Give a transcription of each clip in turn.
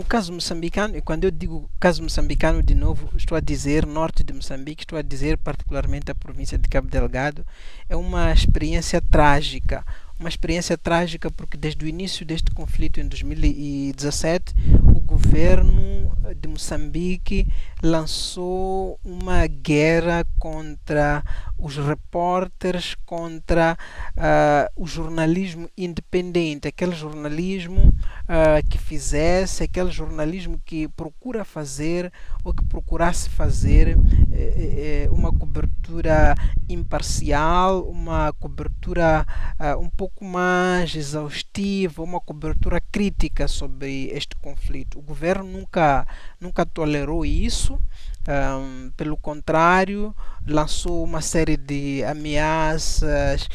caso moçambicano, e quando eu digo caso moçambicano, de novo, estou a dizer norte de Moçambique, estou a dizer particularmente a província de Cabo Delgado, é uma experiência trágica. Uma experiência trágica porque desde o início deste conflito em 2017, o governo de Moçambique lançou uma guerra contra os repórteres, contra o jornalismo independente, aquele jornalismo aquele jornalismo que procura fazer ou que procurasse fazer uma cobertura imparcial, uma cobertura um pouco mais exaustiva, uma cobertura crítica sobre este conflito. O governo nunca tolerou isso. Pelo contrário, lançou uma série de ameaças,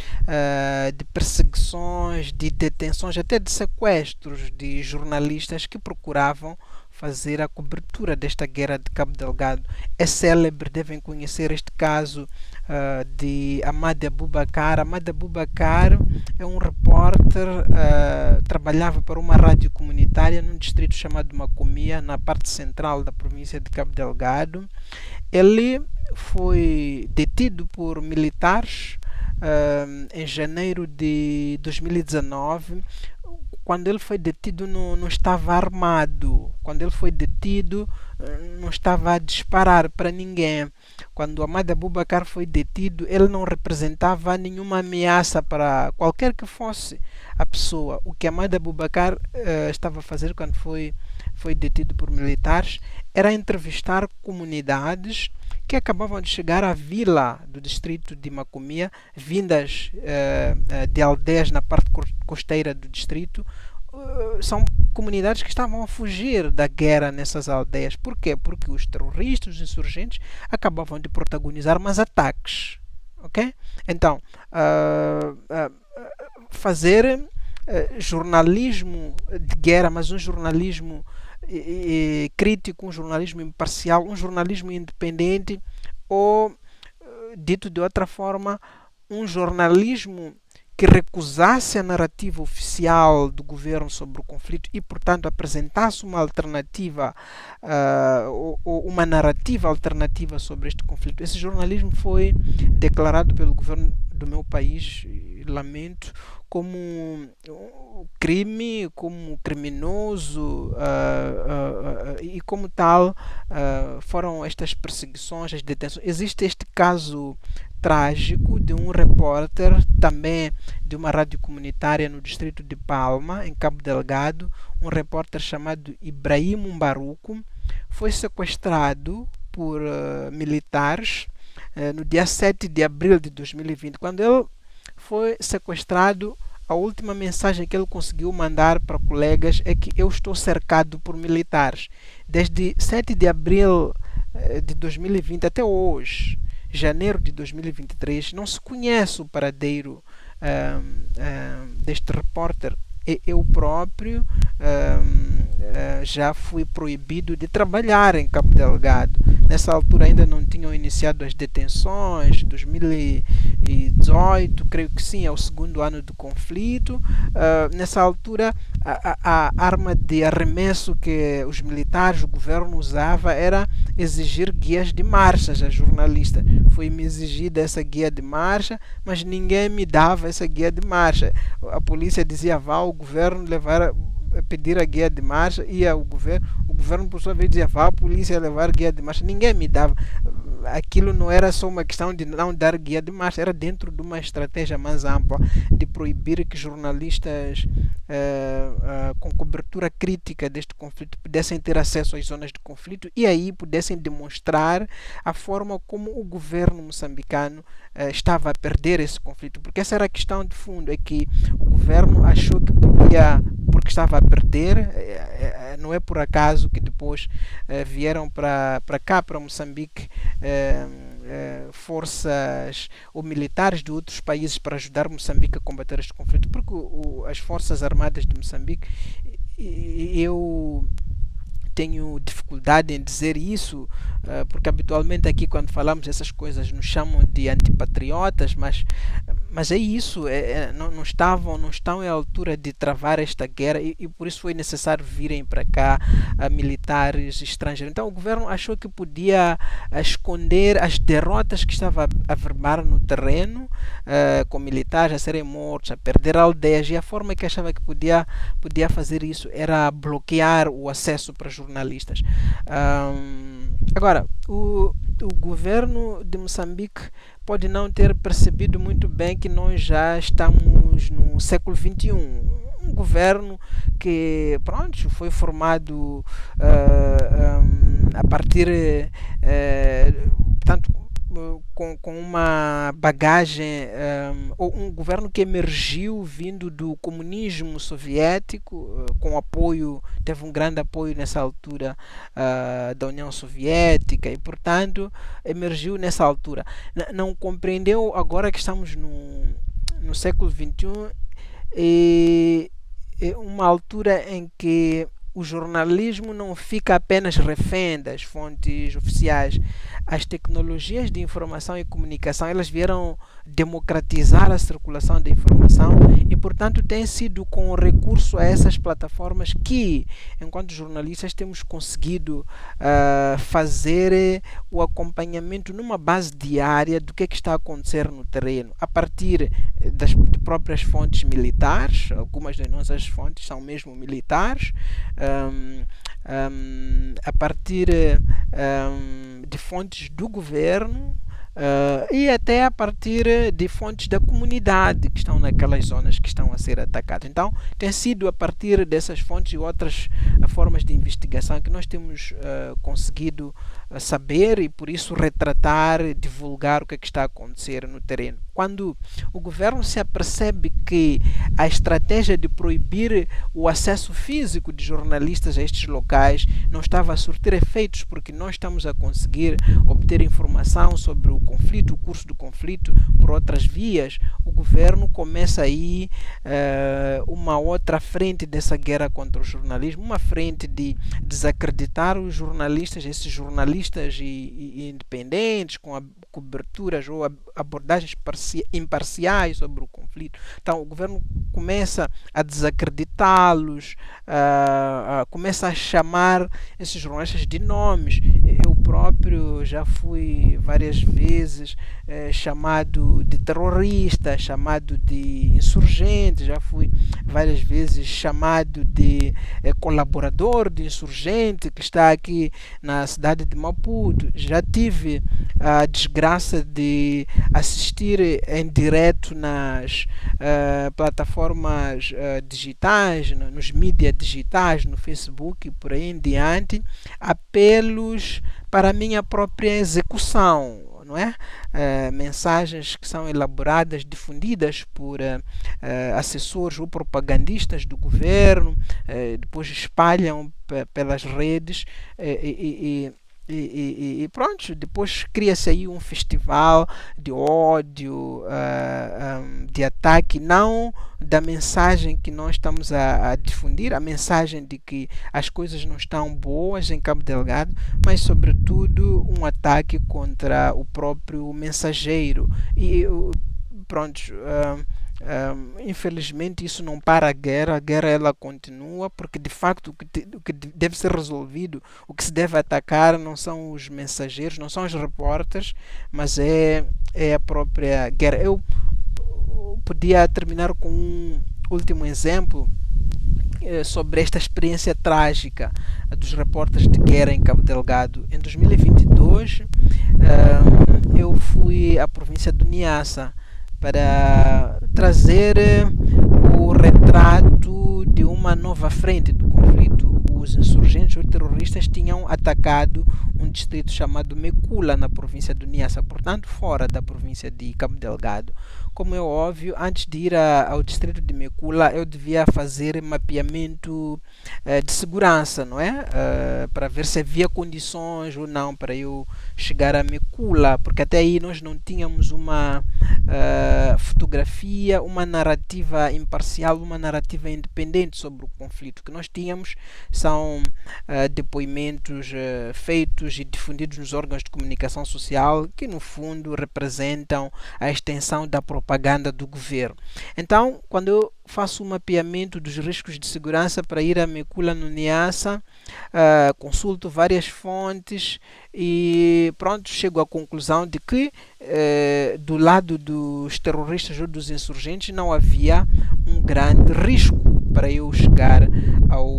de perseguições, de detenções, até de sequestros de jornalistas que procuravam fazer a cobertura desta guerra de Cabo Delgado. É célebre, devem conhecer este caso de Amade Abubakar. Amade Abubakar é um repórter, trabalhava para uma rádio comunitária num distrito chamado Macomia, na parte central da província de Cabo Delgado. Ele foi detido por militares em janeiro de 2019. Quando ele foi detido, não estava armado. Quando ele foi detido, não estava a disparar para ninguém. Quando Amade Abubakar foi detido, ele não representava nenhuma ameaça para qualquer que fosse a pessoa. O que Amade Abubakar estava a fazer quando foi detido por militares era entrevistar comunidades que acabavam de chegar à vila do distrito de Macomia, vindas de aldeias na parte costeira do distrito. São comunidades que estavam a fugir da guerra nessas aldeias. Por quê? Porque os terroristas, os insurgentes, acabavam de protagonizar mais ataques. Ok? Então, fazer jornalismo de guerra, mas um jornalismo crítico, um jornalismo imparcial, um jornalismo independente, ou, dito de outra forma, um jornalismo que recusasse a narrativa oficial do governo sobre o conflito e, portanto, apresentasse uma alternativa, ou uma narrativa alternativa sobre este conflito. Esse jornalismo foi declarado pelo governo do meu país, lamento, como crime, como criminoso, e como tal foram estas perseguições, as detenções. Existe este caso trágico de um repórter, também de uma rádio comunitária no distrito de Palma, em Cabo Delgado, um repórter chamado Ibrahim Mbaruco, foi sequestrado por militares no dia 7 de abril de 2020. Quando ele foi sequestrado, a última mensagem que ele conseguiu mandar para colegas é que eu estou cercado por militares. Desde 7 de abril de 2020 até hoje, janeiro de 2023, não se conhece o paradeiro deste repórter. Eu próprio já fui proibido de trabalhar em Cabo Delgado. Nessa altura ainda não tinham iniciado as detenções, 2018, creio que sim, é o segundo ano do conflito. Nessa altura, a arma de arremesso que os militares, o governo usava era exigir guias de marchas a jornalistas. Foi-me exigida essa guia de marcha, mas ninguém me dava essa guia de marcha. A polícia dizia, vá ao governo pedir a guia de marcha, ia o governo por sua vez dizia, vá a polícia levar guia de marcha. Ninguém me dava. Aquilo não era só uma questão de não dar guia de marcha, era dentro de uma estratégia mais ampla de proibir que jornalistas com cobertura crítica deste conflito pudessem ter acesso às zonas de conflito e aí pudessem demonstrar a forma como o governo moçambicano estava a perder esse conflito, porque essa era a questão de fundo, é que o governo achou que podia, porque estava a perder, não é por acaso que depois vieram para cá, para Moçambique, forças ou militares de outros países para ajudar Moçambique a combater este conflito, porque as forças armadas de Moçambique, eu tenho dificuldade em dizer isso, porque habitualmente aqui quando falamos essas coisas nos chamam de antipatriotas, Mas é isso, não estão à altura de travar esta guerra e por isso foi necessário virem para cá militares estrangeiros. Então o governo achou que podia esconder as derrotas que estava a verbar no terreno, com militares a serem mortos, a perder aldeias, e a forma que achava que podia fazer isso era bloquear o acesso para jornalistas. Agora, o governo de Moçambique pode não ter percebido muito bem que nós já estamos no século XXI. Um governo que, pronto, foi formado a partir, portanto, com uma bagagem, ou um governo que emergiu vindo do comunismo soviético, com apoio, teve um grande apoio nessa altura da União Soviética e, portanto, emergiu nessa altura. Não compreendeu agora que estamos no século XXI e uma altura em que o jornalismo não fica apenas refém das fontes oficiais. As tecnologias de informação e comunicação, elas vieram democratizar a circulação da informação e, portanto, tem sido com recurso a essas plataformas que, enquanto jornalistas, temos conseguido fazer o acompanhamento numa base diária do que está a acontecer no terreno, a partir das próprias fontes militares. Algumas das nossas fontes são mesmo militares, a partir de fontes do governo, e até a partir de fontes da comunidade que estão naquelas zonas que estão a ser atacadas. Então, tem sido a partir dessas fontes e outras formas de investigação que nós temos conseguido saber e, por isso, retratar, divulgar o que está a acontecer no terreno. Quando o governo se apercebe que a estratégia de proibir o acesso físico de jornalistas a estes locais não estava a surtir efeitos, porque nós estamos a conseguir obter informação sobre o conflito, o curso do conflito, por outras vias, o governo começa aí uma outra frente dessa guerra contra o jornalismo, uma frente de desacreditar os jornalistas, esses jornalistas e independentes, com coberturas ou abordagens imparciais sobre o conflito. Então o governo começa a desacreditá-los, começa a chamar esses jornalistas de nomes. Eu próprio já fui várias vezes chamado de terrorista, chamado de insurgente, já fui várias vezes chamado de colaborador de insurgente que está aqui na cidade de Maputo. Já tive a desgraça de assistir em direto nas plataformas digitais, nos mídias digitais, no Facebook e por aí em diante, apelos para a minha própria execução, não é? Mensagens que são elaboradas, difundidas por assessores ou propagandistas do governo, depois espalham pelas redes e pronto, depois cria-se aí um festival de ódio, de ataque, não da mensagem que nós estamos a difundir, a mensagem de que as coisas não estão boas em Cabo Delgado, mas sobretudo um ataque contra o próprio mensageiro. E pronto, infelizmente isso não para a guerra ela continua, porque de facto o que deve ser resolvido, o que se deve atacar não são os mensageiros, não são os repórteres, mas é a própria guerra. Eu podia terminar com um último exemplo sobre esta experiência trágica dos repórteres de guerra em Cabo Delgado. Em 2022 eu fui à província do Niassa para trazer o retrato de uma nova frente do conflito. Os insurgentes ou terroristas tinham atacado um distrito chamado Mekula, na província do Niassa, portanto fora da província de Cabo Delgado. Como é óbvio, antes de ir ao distrito de Mekula, eu devia fazer mapeamento de segurança, não é? Para ver se havia condições ou não para eu chegar a Mekula, porque até aí nós não tínhamos uma fotografia, uma narrativa imparcial, uma narrativa independente sobre o conflito. O que nós tínhamos são depoimentos feitos e difundidos nos órgãos de comunicação social que, no fundo, representam a extensão da propaganda propaganda do governo. Então, quando eu faço um mapeamento dos riscos de segurança para ir a Mekula no Niassa, consulto várias fontes e pronto, chego à conclusão de que do lado dos terroristas ou dos insurgentes não havia um grande risco para eu chegar ao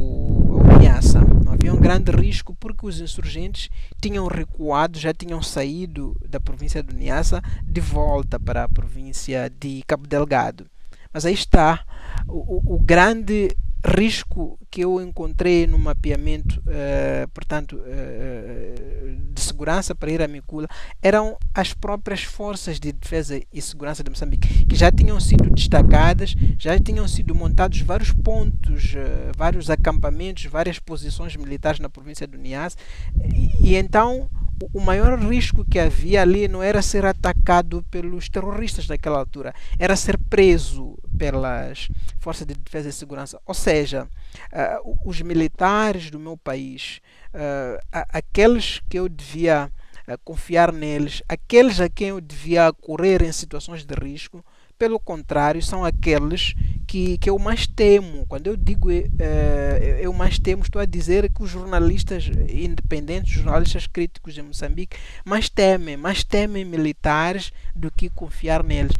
Niassa. Não havia um grande risco porque os insurgentes tinham recuado, já tinham saído da província do Niassa de volta para a província de Cabo Delgado. Mas aí está o grande risco que eu encontrei no mapeamento, portanto, de segurança para ir a Mekula, eram as próprias forças de defesa e segurança de Moçambique, que já tinham sido destacadas, já tinham sido montados vários pontos, vários acampamentos, várias posições militares na província do Niassa, e então o maior risco que havia ali não era ser atacado pelos terroristas daquela altura, era ser preso pelas forças de defesa e segurança. Ou seja, os militares do meu país, aqueles que eu devia confiar neles, aqueles a quem eu devia correr em situações de risco, pelo contrário, são aqueles que eu mais temo. Quando eu digo eu mais temo, estou a dizer que os jornalistas independentes, os jornalistas críticos em Moçambique, mais temem militares do que confiar neles.